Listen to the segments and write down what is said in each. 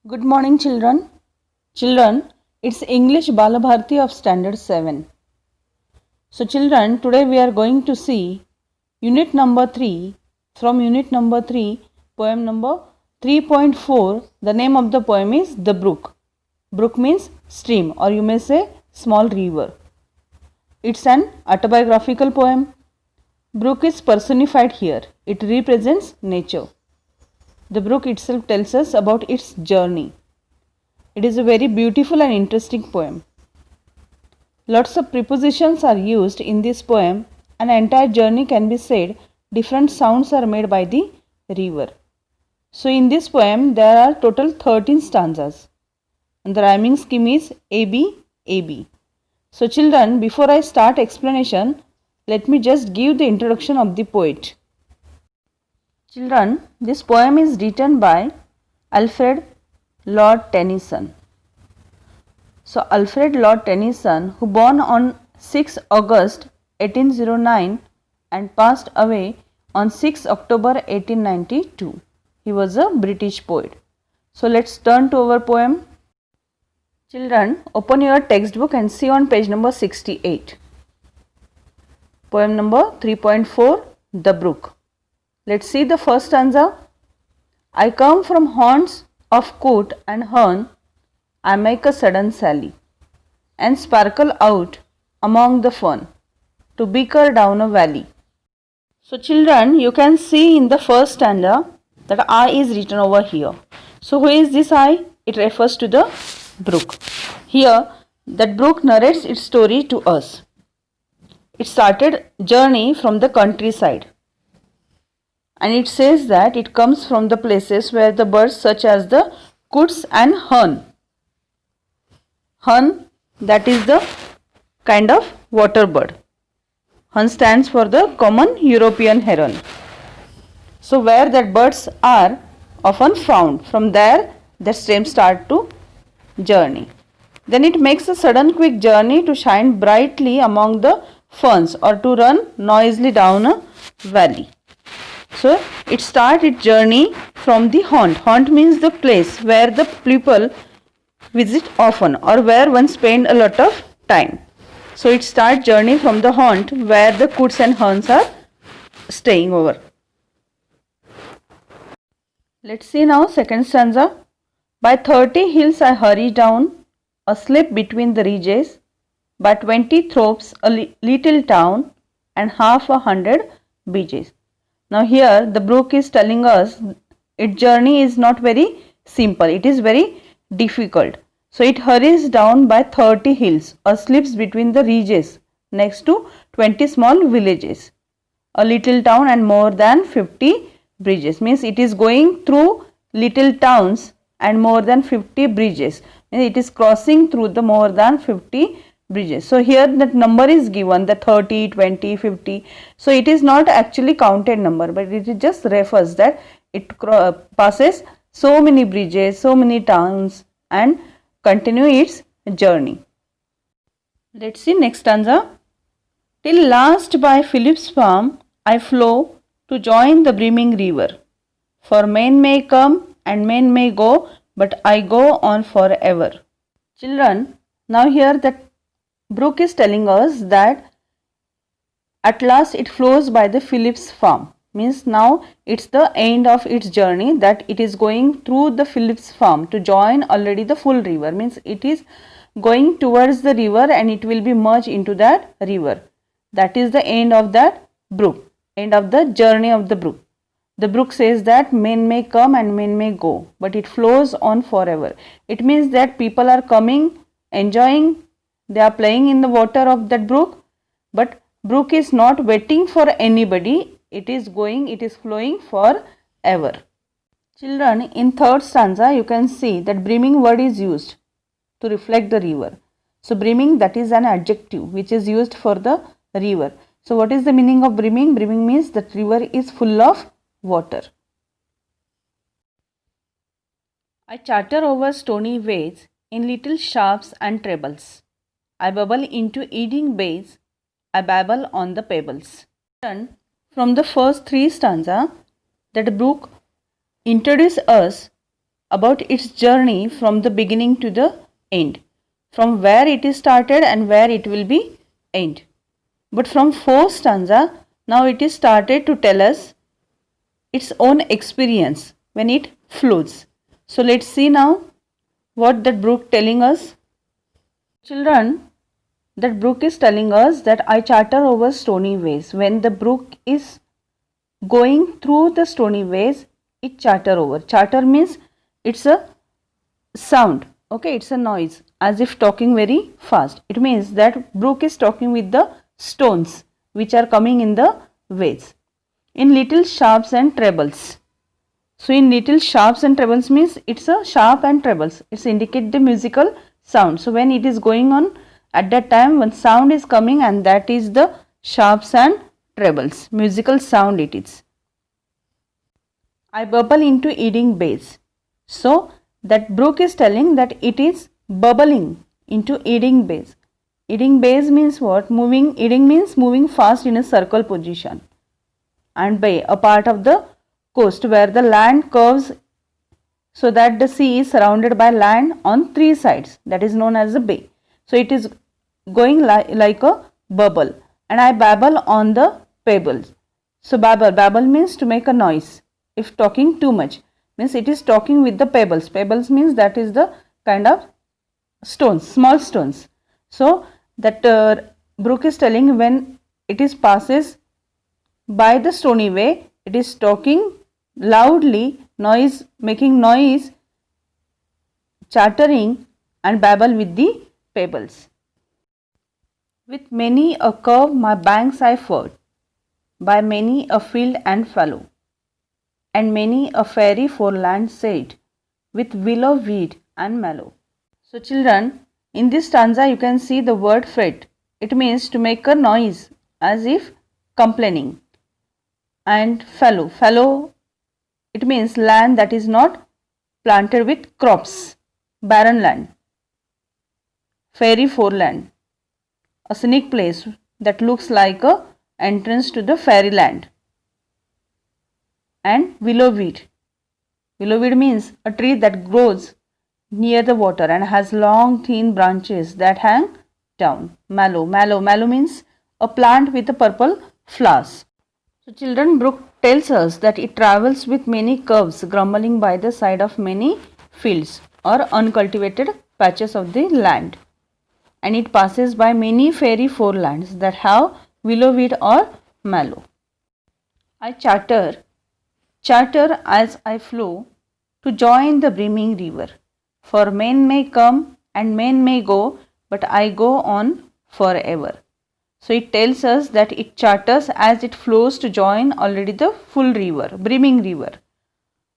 Good morning, children. Children, it's English Balabharti of Standard 7. So, children, today we are going to see unit number 3. From unit number 3, poem number 3.4. The name of the poem is The Brook. Brook means stream, or you may say small river. It's an autobiographical poem. Brook is personified here. It represents nature. The brook itself tells us about its journey. It is a very beautiful and interesting poem. Lots of prepositions are used in this poem. An entire journey can be said. Different sounds are made by the river. So in this poem there are total 13 stanzas. And the rhyming scheme is AB, AB. So children, before I start explanation, let me just give the introduction of the poet. Children, this poem is written by Alfred Lord Tennyson. So Alfred Lord Tennyson, who born on 6 August 1809 and passed away on 6 October 1892. He was a British poet. So let's turn to our poem. Children, open your textbook and see on page number 68. Poem number 3.4, The Brook. Let's see the first stanza. I come from haunts of coot and hern, I make a sudden sally, and sparkle out among the fern, to bicker down a valley. So children, you can see in the first stanza that I is written over here. So who is this I? It refers to the brook. Here, that brook narrates its story to us. It started journey from the countryside. And it says that it comes from the places where the birds such as the coots and hern. Hern, that is the kind of water bird. Hern stands for the common European heron. So where that birds are often found, from there the stream start to journey. Then it makes a sudden quick journey to shine brightly among the ferns or to run noisily down a valley. So it starts its journey from the haunt. Haunt means the place where the people visit often or where one spend a lot of time. So it starts journey from the haunt where the coots and herns are staying over. Let's see now second stanza. By 30 hills I hurry down, asleep between the ridges. By 20 thropes a little town and half 100 beaches. Now here the brook is telling us its journey is not very simple. It is very difficult. So it hurries down by 30 hills or slips between the ridges next to 20 small villages, a little town and more than 50 bridges. Means it is going through little towns and more than 50 bridges. Means it is crossing through the more than 50 bridges. So here that number is given, the 30, 20, 50. So it is not actually counted number, but it just refers that it passes so many bridges, so many towns and continue its journey. Let's see next stanza. Till last by Philip's farm I flow to join the brimming river. For men may come and men may go, but I go on forever. Children, now here that brook is telling us that at last it flows by the Philip's farm. Means now it's the end of its journey, that it is going through the Philip's farm to join already the full river. Means it is going towards the river and it will be merged into that river. That is the end of that brook, end of the journey of the brook. The brook says that men may come and men may go, but it flows on forever. It means that people are coming, enjoying, they are playing in the water of that brook, but brook is not waiting for anybody. It is going, it is flowing forever. Children, in third stanza you can see that brimming word is used to reflect the river. So brimming, that is an adjective which is used for the river. So what is the meaning of brimming? Brimming means that river is full of water. I chatter over stony ways in little sharps and trebles. I bubble into eating bays, I babble on the pebbles. From the first three stanza, that brook introduces us about its journey from the beginning to the end, from where it is started and where it will be end. But from fourth stanza, now it is started to tell us its own experience when it flows. So let's see now what that brook telling us. Children, that brook is telling us that I chatter over stony ways. When the brook is going through the stony ways, it chatter over. Chatter means it's a sound, okay, it's a noise, as if talking very fast. It means that brook is talking with the stones which are coming in the ways in little sharps and trebles. So in little sharps and trebles means it's a sharp and trebles. It's indicate the musical sound. So when it is going on at that time, when sound is coming, and that is the sharps and trebles, musical sound it is. I bubble into Eading bays. So that brook is telling that it is bubbling into Eading bays. Eading bays means what? Moving. Eading means moving fast in a circle position. And bay, a part of the coast where the land curves so that the sea is surrounded by land on three sides. That is known as a bay. So it is going like a bubble. And I babble on the pebbles. So babble means to make a noise. If talking too much, means it is talking with the pebbles. Pebbles means that is the kind of stones, small stones. So that brook is telling when it is passes by the stony way, it is talking loudly, noise, making noise, chattering and babble with the pebbles. With many a curve my banks I ford, by many a field and fallow, and many a fairy foreland said, with willow weed and mallow. So children, in this stanza you can see the word fret. It means to make a noise as if complaining. And fallow, it means land that is not planted with crops, barren land. Fairy foreland, a scenic place that looks like a entrance to the fairyland. And willow weed. Willow weed means a tree that grows near the water and has long thin branches that hang down. Mallow means a plant with a purple flowers. So children, brook tells us that it travels with many curves, grumbling by the side of many fields or uncultivated patches of the land. And it passes by many fairy forelands that have willow weed or mallow. I chatter as I flow to join the brimming river. For men may come and men may go, but I go on forever. So it tells us that it chatters as it flows to join already the full river, brimming river.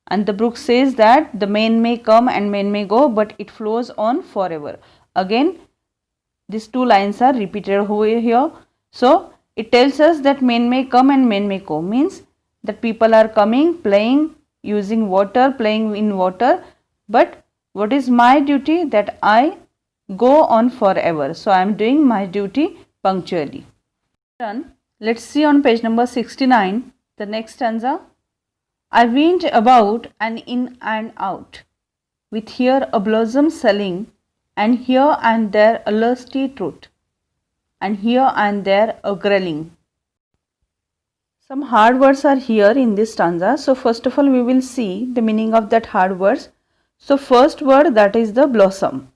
And the brook says that the men may come and men may go, but it flows on forever. Again, these two lines are repeated over here. So it tells us that men may come and men may go, means that people are coming, playing, using water, playing in water. But what is my duty? That I go on forever. So I am doing my duty punctually. Let's see on page number 69, the next stanza. I went about and in and out, with here a blossom selling, and here and there a lusty truth, and here and there a grelling. Some hard words are here in this stanza. So first of all we will see the meaning of that hard words. So first word, that is the blossom.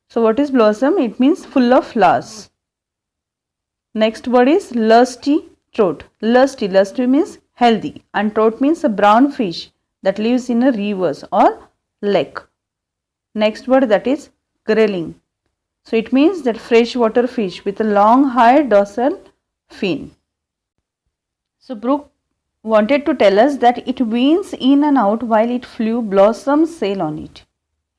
So what is blossom? It means full of flowers. Next word is lusty trout. Lusty means healthy, and trout means a brown fish that lives in a rivers or lake. Next word, that is grelling. So it means that freshwater fish with a long haired dorsal fin. So brook wanted to tell us that it winds in and out while it flew, blossoms sail on it.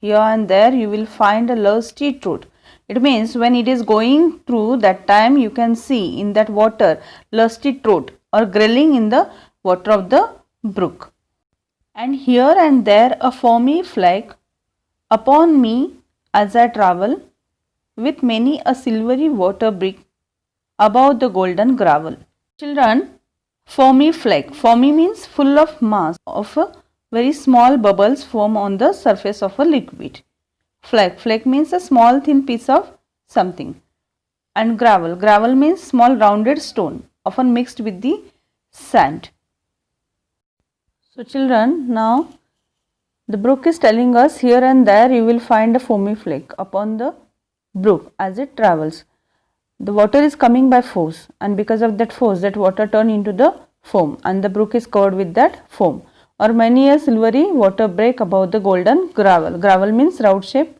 Here and there you will find a lusty trout. It means when it is going through that time, you can see in that water lusty trout or grelling in the water of the brook. And here and there a foamy fleck upon me as I travel, with many a silvery water brick above the golden gravel. Children, foamy fleck. Foamy means full of mass of a very small bubbles form on the surface of a liquid. Flake. Flake means a small thin piece of something. And gravel. Gravel means small rounded stone, often mixed with the sand. So children, now the brook is telling us here and there you will find a foamy flake upon the brook as it travels. The water is coming by force, and because of that force, that water turn into the foam, and the brook is covered with that foam. Or many a silvery water break above the golden gravel. Gravel means round shaped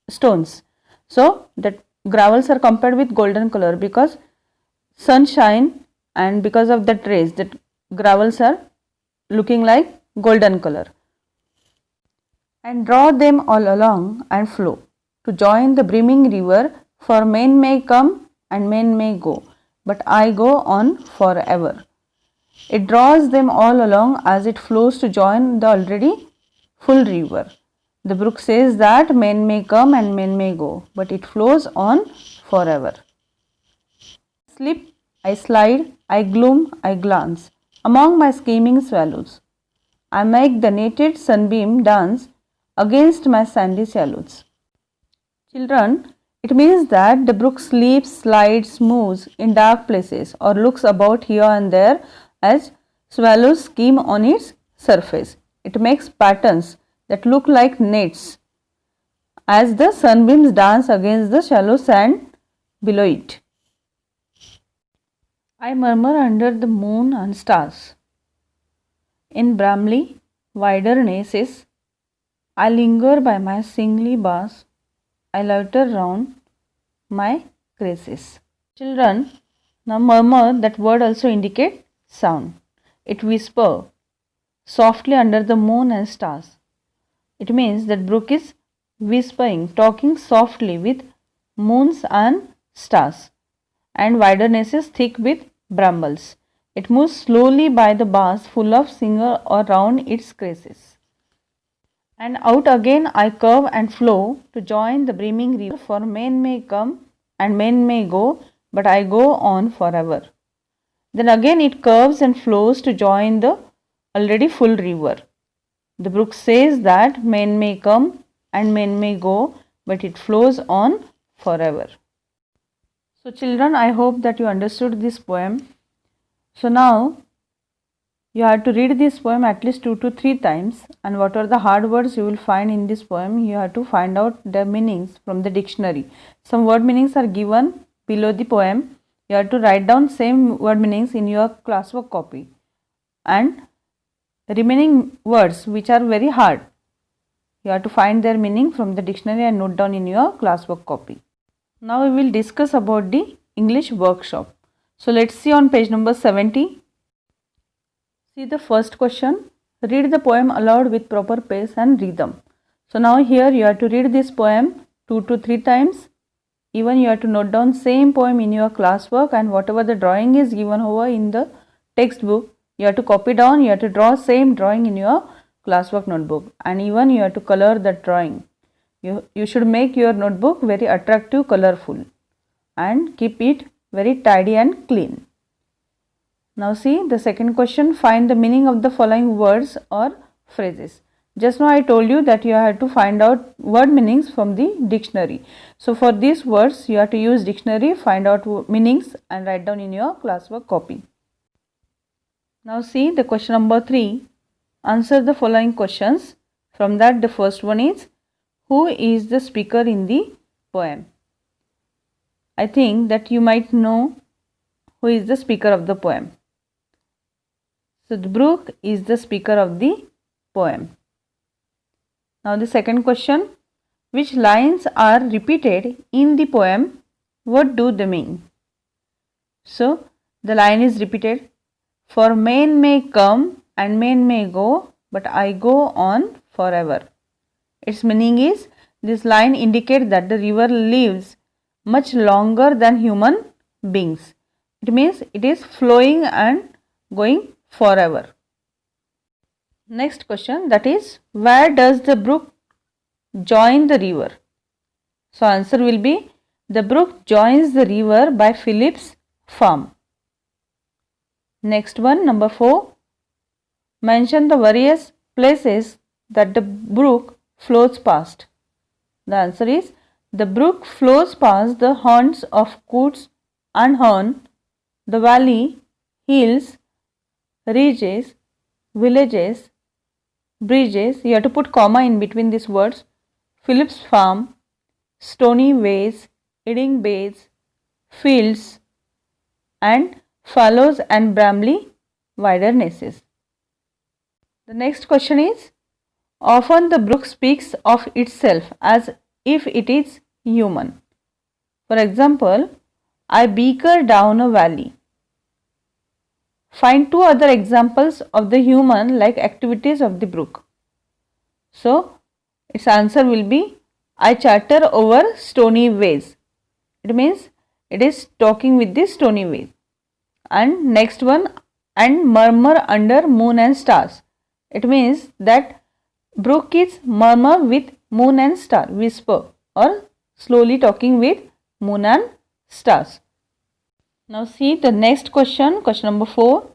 stones. So that gravels are compared with golden color because sunshine, and because of that rays, that gravels are looking like golden color. And draw them all along and flow to join the brimming river, for men may come and men may go, but I go on forever. It draws them all along as it flows to join the already full river. The brook says that men may come and men may go, but it flows on forever. Slip, I slide, I gloom, I glance among my scheming swallows. I make the naked sunbeam dance against my sandy shallows. Children, it means that the brook sleeps, slides, moves in dark places, or looks about here and there as swallows skim on its surface. It makes patterns that look like nets as the sunbeams dance against the shallow sand below it. I murmur under the moon and stars. In Bramley wildernesses, I linger by my singly bars. I loiter round my creases. Children, now murmur, that word also indicates sound. It whisper softly under the moon and stars. It means that brook is whispering, talking softly with moons and stars, and wildernesses thick with brambles. It moves slowly by the bars full of singer or round its creases. And out again I curve and flow to join the brimming river, for men may come and men may go, but I go on forever. Then again it curves and flows to join the already full river. The brook says that men may come and men may go, but it flows on forever. So children, I hope that you understood this poem. So now you have to read this poem at least 2 to 3 times, and what are the hard words you will find in this poem, you have to find out the meanings from the dictionary. Some word meanings are given below the poem. You have to write down same word meanings in your classwork copy, and remaining words which are very hard, you have to find their meaning from the dictionary and note down in your classwork copy. Now we will discuss about the English workshop. So let's see on page number 70. See the first question. Read the poem aloud with proper pace and rhythm. So now here you have to read this poem 2 to 3 times. Even you have to note down same poem in your classwork, and whatever the drawing is given over in the textbook, you have to copy down, you have to draw same drawing in your classwork notebook, and even you have to color that drawing. You should make your notebook very attractive, colorful, and keep it very tidy and clean. Now see the second question. Find the meaning of the following words or phrases. Just now I told you that you have to find out word meanings from the dictionary. So for these words you have to use dictionary, find out meanings and write down in your classwork copy. Now see the question number 3. Answer the following questions. From that the first one is, who is the speaker in the poem? I think that you might know who is the speaker of the poem. So the brook is the speaker of the poem. Now the second question, which lines are repeated in the poem? What do they mean? So the line is repeated, for men may come and men may go, but I go on forever. Its meaning is, this line indicates that the river lives much longer than human beings. It means it is flowing and going forever. Next question, that is, where does the brook join the river? So answer will be, the brook joins the river by Philip's farm. Next one, number 4. Mention the various places that the brook flows past? The answer is the brook flows past the haunts of coots and hern, the valley, hills, ridges, villages, bridges. You have to put comma in between these words. Philip's farm, stony ways, Edding bays, fields, and fallows and brambly wildernesses. The next question is, often the brook speaks of itself as if it is human. For example, I beaker down a valley. Find two other examples of the human-like activities of the brook. So, its answer will be, I chatter over stony ways. It means it is talking with the stony ways. And next one, and murmur under moon and stars. It means that brook is murmur with moon and star, whisper or slowly talking with moon and stars. Now see the next question, question number 4.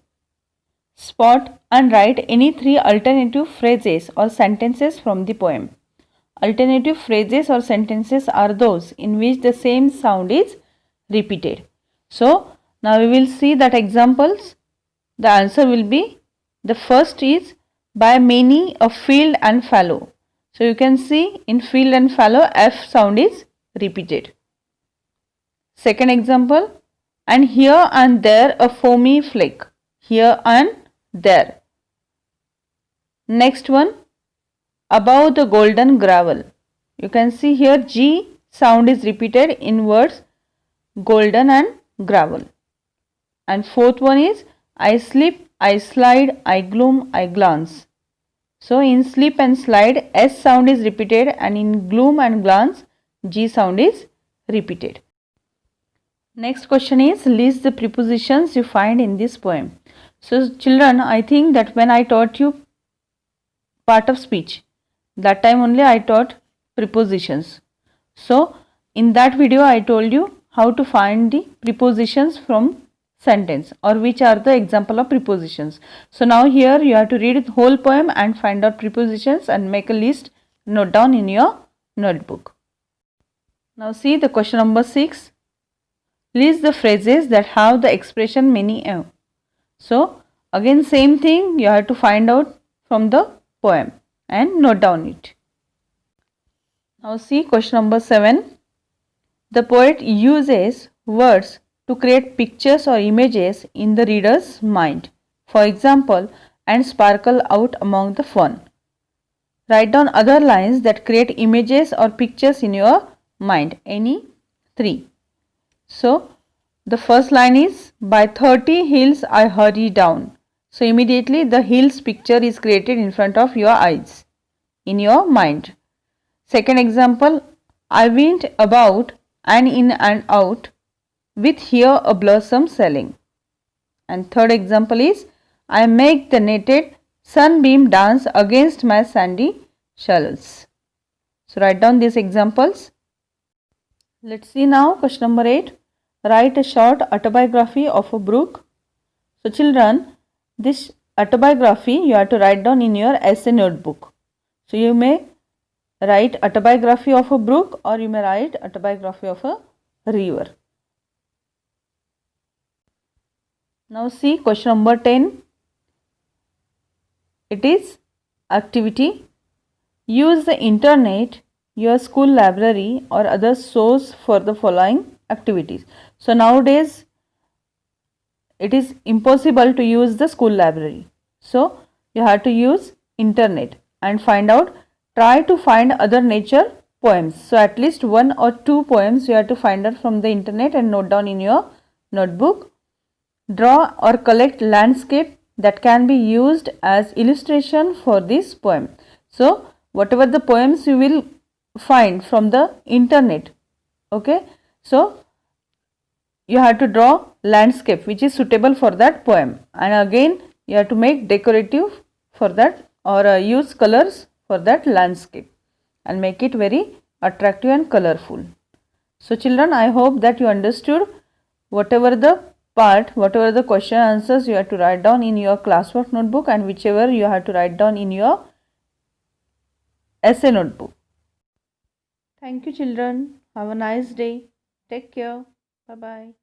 Spot and write any 3 alternative phrases or sentences from the poem. Alternative phrases or sentences are those in which the same sound is repeated. So, now we will see that examples. The answer will be, the first is by many of field and fallow. So, you can see in field and fallow F sound is repeated. Second example, and here and there a foamy flake. Here and there. Next one, above the golden gravel. You can see here G sound is repeated in words golden and gravel. And fourth one is I slip, I slide, I gloom, I glance. So in slip and slide S sound is repeated, and in gloom and glance G sound is repeated. Next question is, list the prepositions you find in this poem. So children, I think that when I taught you part of speech, that time only I taught prepositions. So in that video I told you how to find the prepositions from sentence, or which are the example of prepositions. So now here you have to read the whole poem and find out prepositions and make a list, note down in your notebook. Now see the question number 6. List the phrases that have the expression many a. So again same thing, you have to find out from the poem and note down it. Now see question number 7. The poet uses words to create pictures or images in the reader's mind. For example, and sparkle out among the fun. Write down other lines that create images or pictures in your mind. Any 3. So the first line is, by 30 hills I hurry down. So immediately the hills picture is created in front of your eyes, in your mind. Second example, I went about and in and out with here a blossom selling. And third example is, I make the naked sunbeam dance against my sandy shallows. So write down these examples. Let's see now question number 8. Write a short autobiography of a brook. So children, this autobiography you have to write down in your essay notebook. So you may write autobiography of a brook, or you may write autobiography of a river. Now see question number 10. It is activity. Use the internet, your school library or other source for the following activities. So nowadays it is impossible to use the school library. So you have to use internet and find out, try to find other nature poems. So at least 1 or 2 poems you have to find out from the internet and note down in your notebook. Draw or collect landscape that can be used as illustration for this poem. So whatever the poems you will find from the internet, okay, so you have to draw landscape which is suitable for that poem, and again you have to make decorative for that, or use colors for that landscape and make it very attractive and colorful. So children, I hope that you understood whatever the part, whatever the question answers you have to write down in your classwork notebook, and whichever you have to write down in your essay notebook. Thank you, children. Have a nice day. Take care. Bye bye.